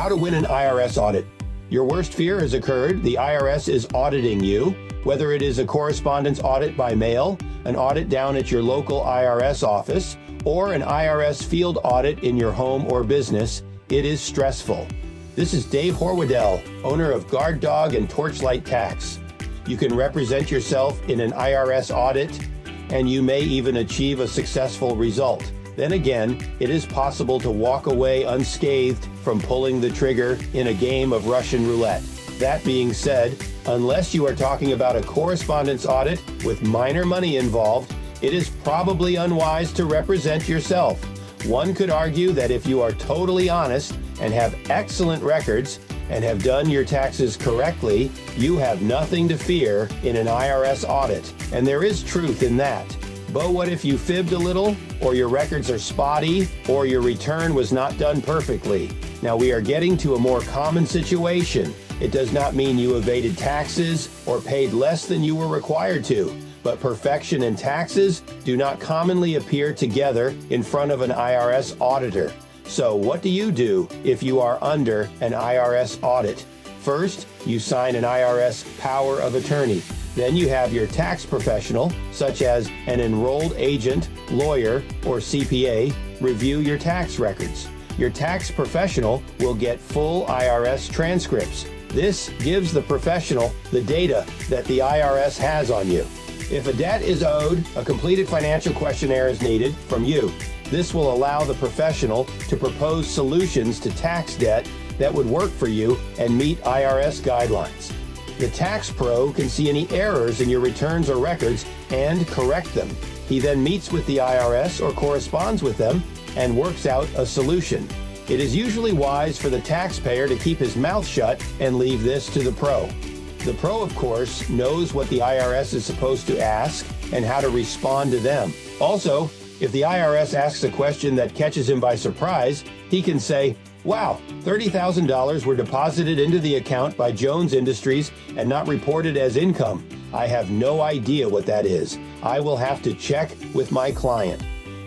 How to win an IRS audit. Your worst fear has occurred. The IRS is auditing you, whether it is a correspondence audit by mail, an audit down at your local IRS office, or an IRS Field Audit in your home or business. It is stressful. This is Dave Horwedel, owner of Guard Dog and Torchlight Tax. You can represent yourself in an IRS audit, and you may even achieve a successful result. Then again, it is possible to walk away unscathed from pulling the trigger in a game of Russian Roulette. That being said, unless you are talking about a correspondence audit with minor money involved, it is probably unwise to represent yourself. One could argue that if you are totally honest and have excellent records and have done your taxes correctly, you have nothing to fear in an IRS audit. And there is truth in that. But what if you fibbed a little, or your records are spotty, or your return was not done perfectly? Now we are getting to a more common situation. It does not mean you evaded taxes or paid less than you were required to, but perfection and taxes do not commonly appear together in front of an IRS auditor. So what do you do if you are under an IRS audit? First, you sign an IRS power of attorney. Then you have your tax professional, such as an enrolled agent, lawyer, or CPA, review your tax records. Your tax professional will get full IRS transcripts. This gives the professional the data that the IRS has on you. If a debt is owed, a completed financial questionnaire is needed from you. This will allow the professional to propose solutions to tax debt that would work for you and meet IRS guidelines. The tax pro can see any errors in your returns or records and correct them. He then meets with the IRS or corresponds with them and works out a solution. It is usually wise for the taxpayer to keep his mouth shut and leave this to the pro. The pro, of course, knows what the IRS is supposed to ask and how to respond to them. Also, if the IRS asks a question that catches him by surprise, he can say, "Wow, $30,000 were deposited into the account by Jones Industries and not reported as income. I have no idea what that is. I will have to check with my client."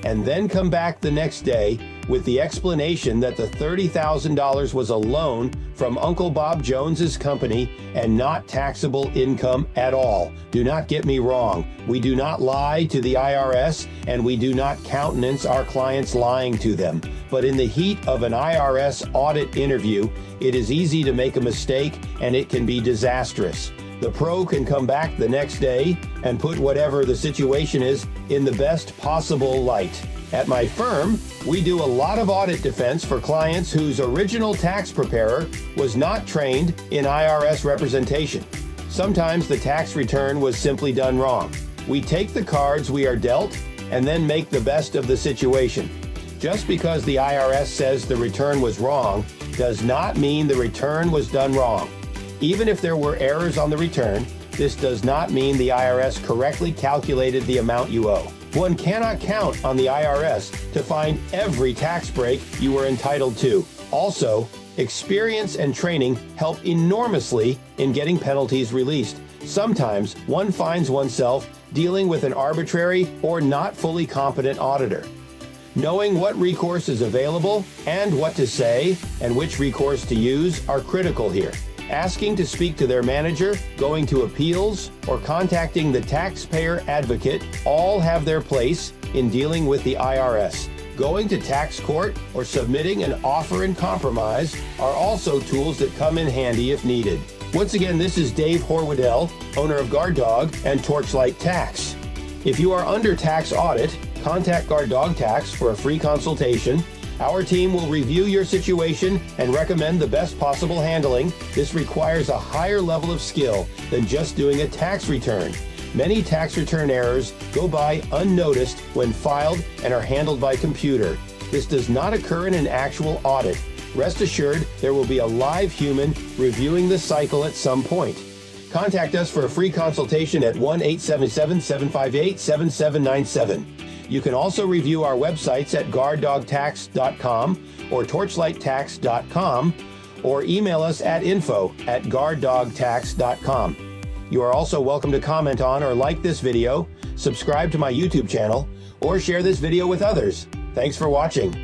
And then come back the next day with the explanation that the $30,000 was a loan from Uncle Bob Jones's company and not taxable income at all. Do not get me wrong. We do not lie to the IRS, and we do not countenance our clients lying to them. But in the heat of an IRS audit interview, it is easy to make a mistake, and it can be disastrous. The pro can come back the next day and put whatever the situation is in the best possible light. At my firm, we do a lot of audit defense for clients whose original tax preparer was not trained in IRS representation. Sometimes the tax return was simply done wrong. We take the cards we are dealt and then make the best of the situation. Just because the IRS says the return was wrong does not mean the return was done wrong. Even if there were errors on the return, this does not mean the IRS correctly calculated the amount you owe. One cannot count on the IRS to find every tax break you were entitled to. Also, experience and training help enormously in getting penalties released. Sometimes one finds oneself dealing with an arbitrary or not fully competent auditor. Knowing what recourse is available and what to say and which recourse to use are critical here. Asking to speak to their manager, going to appeals, or contacting the taxpayer advocate all have their place in dealing with the IRS. Going to tax court or submitting an offer in compromise are also tools that come in handy if needed. Once again, this is Dave Horwedel, owner of Guard Dog and Torchlight Tax. If you are under tax audit, contact Guard Dog Tax for a free consultation. Our team will review your situation and recommend the best possible handling. This requires a higher level of skill than just doing a tax return. Many tax return errors go by unnoticed when filed and are handled by computer. This does not occur in an actual audit. Rest assured, there will be a live human reviewing the cycle at some point. Contact us for a free consultation at 1-877-758-7797. You can also review our websites at guarddogtax.com or torchlighttax.com or email us at info@guarddogtax.com. You are also welcome to comment on or like this video, subscribe to my YouTube channel, or share this video with others. Thanks for watching.